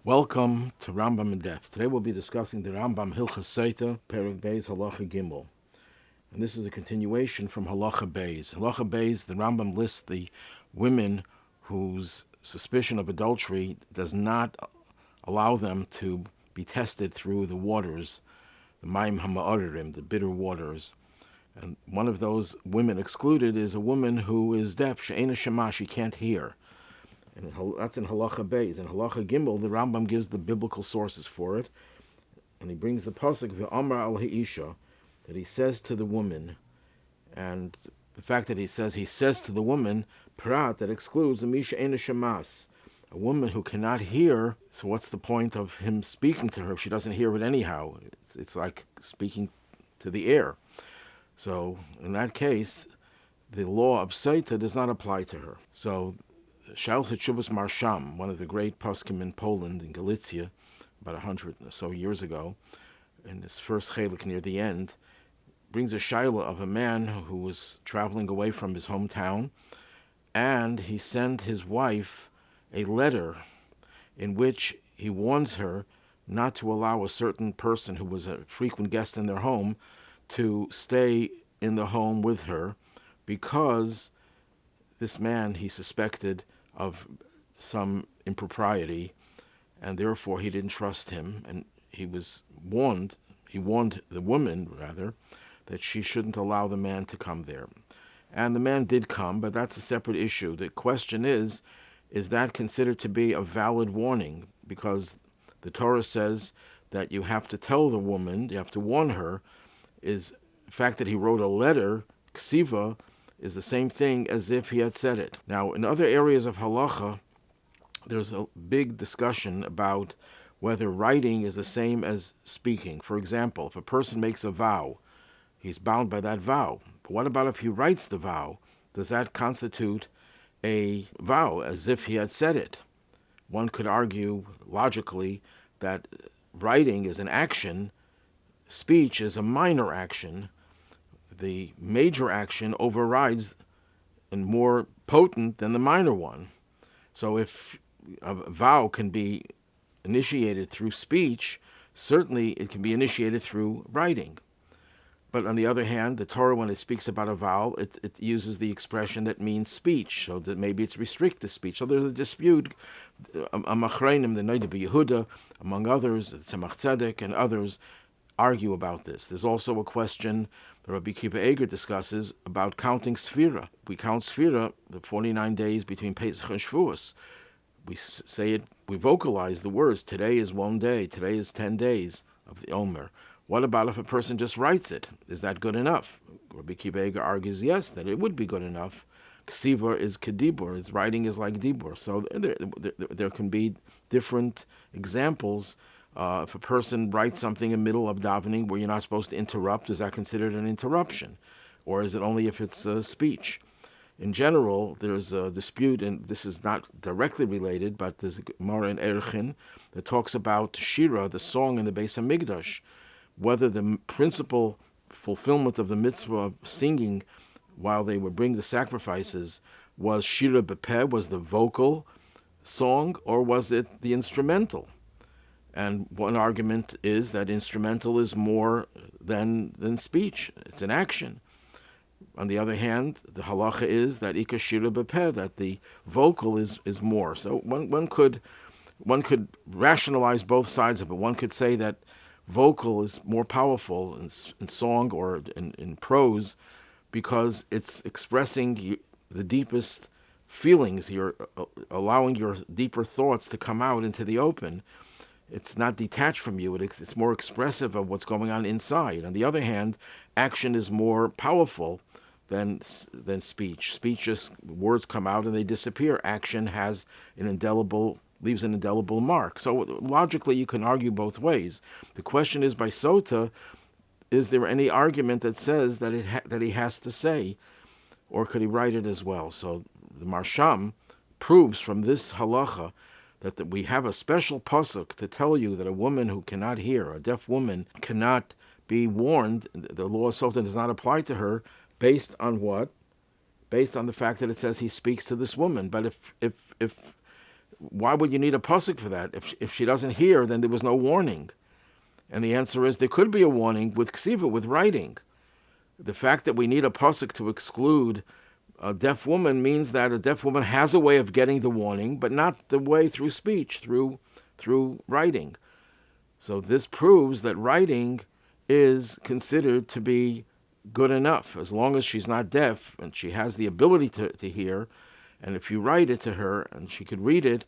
Welcome to Rambam in Depth. Today we'll be discussing the Rambam Hilchas Sotah, Perek Beis, Halacha Gimel. And this is a continuation from Halacha Beis. Halacha Beis, the Rambam lists the women whose suspicion of adultery does not allow them to be tested through the waters, the Maim HaMa'aririm, the bitter waters. And one of those women excluded is a woman who is deaf, she'ena shema, she can't hear. And that's in Halacha Beis. In Halacha Gimel, the Rambam gives the biblical sources for it, and he brings the pasuk of Omer al Ha'isha, that he says to the woman, and the fact that he says to the woman, prat, that excludes the misha ena shemas, a woman who cannot hear. So what's the point of him speaking to her if she doesn't hear it anyhow? It's like speaking to the air. So in that case, the law of Sotah does not apply to her. So Marsham, one of the great poskim in Poland, in Galicia, about 100 or so years ago, in his first chelik near the end, brings a shaila of a man who was traveling away from his hometown, and he sent his wife a letter in which he warns her not to allow a certain person who was a frequent guest in their home to stay in the home with her, because this man, he suspected of some impropriety, and therefore he didn't trust him, and he warned the woman, rather, that she shouldn't allow the man to come there. And the man did come, but that's a separate issue. The question is that considered to be a valid warning? Because the Torah says that you have to tell the woman, you have to warn her. Is the fact that he wrote a letter, ksiva, is the same thing as if he had said it. Now, in other areas of halacha, there's a big discussion about whether writing is the same as speaking. For example, if a person makes a vow, he's bound by that vow. But what about if he writes the vow? Does that constitute a vow as if he had said it? One could argue logically that writing is an action, speech is a minor action. The major action overrides and more potent than the minor one. So if a vow can be initiated through speech, certainly it can be initiated through writing. But on the other hand, the Torah, when it speaks about a vow, it uses the expression that means speech, so that maybe it's restricted speech. So there's a dispute among the Noda Yehuda, among others, Tzemach Tzedek and others, argue about this. There's also a question that Rabbi Kippur Eger discusses about counting Sfira. We count Sfira, the 49 days between Pesach and Shavuos. We say it, we vocalize the words, today is one day, today is 10 days of the Omer. What about if a person just writes it? Is that good enough? Rabbi Kippur Eger argues yes, that it would be good enough. Ksiva is kedibur, its writing is like dibur. So there can be different examples. If a person writes something in the middle of davening where you're not supposed to interrupt, is that considered an interruption? Or is it only if it's speech? In general, there's a dispute, and this is not directly related, but there's a Gemara in Erchin that talks about Shira, the song in the Beis HaMikdash, whether the principal fulfillment of the mitzvah of singing while they would bring the sacrifices was Shira B'Peh, was the vocal song, or was it the instrumental? And one argument is that instrumental is more than speech. It's an action. On the other hand, the halacha is that ika shira b'peh, that the vocal is more. So one could rationalize both sides of it. One could say that vocal is more powerful in song or in prose because it's expressing the deepest feelings. You're allowing your deeper thoughts to come out into the open. It's not detached from you. It's more expressive of what's going on inside. On the other hand, action is more powerful than speech. Speech, just words come out and they disappear. Action leaves an indelible mark. So logically, you can argue both ways. The question is, by Sotah, is there any argument that says that he has to say, or could he write it as well? So the Marsham proves from this halacha that we have a special pasuk to tell you that a woman who cannot hear, a deaf woman, cannot be warned. The law of Sotah does not apply to her, based on what? Based on the fact that it says he speaks to this woman. But if why would you need a pasuk for that? If she doesn't hear, then there was no warning. And the answer is there could be a warning with ksiva, with writing. The fact that we need a pasuk to exclude a deaf woman means that a deaf woman has a way of getting the warning, but not the way through speech, through writing. So this proves that writing is considered to be good enough, as long as she's not deaf and she has the ability to hear, and if you write it to her and she could read it,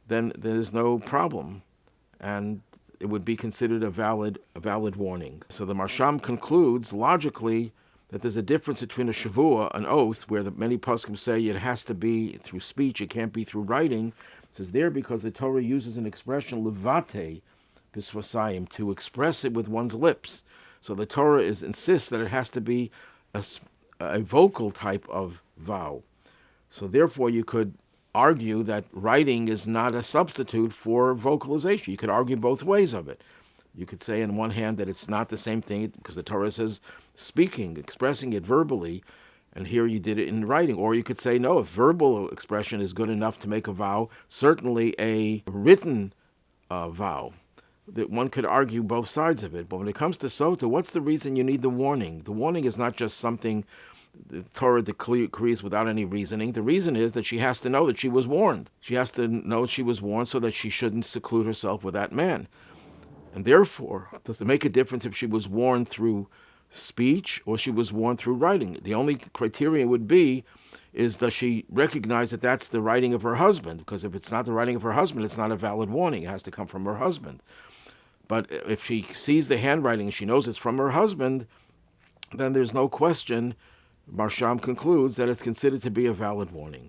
then there's no problem, and it would be considered a valid warning. So the Marsham concludes logically that there's a difference between a shavua, an oath, where many poskim say it has to be through speech, it can't be through writing. It says there because the Torah uses an expression levate bisvasayim, to express it with one's lips. So the Torah insists that it has to be a vocal type of vow. So therefore you could argue that writing is not a substitute for vocalization. You could argue both ways of it. You could say on one hand that it's not the same thing because the Torah says speaking, expressing it verbally, and here you did it in writing. Or you could say, no, if verbal expression is good enough to make a vow, certainly a written vow. That one could argue both sides of it. But when it comes to Sotah, what's the reason you need the warning? The warning is not just something the Torah decrees without any reasoning. The reason is that she has to know that she was warned. She has to know she was warned so that she shouldn't seclude herself with that man. And therefore, does it make a difference if she was warned through speech or she was warned through writing? The only criterion would be, is does she recognize that that's the writing of her husband? Because if it's not the writing of her husband, it's not a valid warning. It has to come from her husband. But if she sees the handwriting and she knows it's from her husband, then there's no question, Marsham concludes, that it's considered to be a valid warning.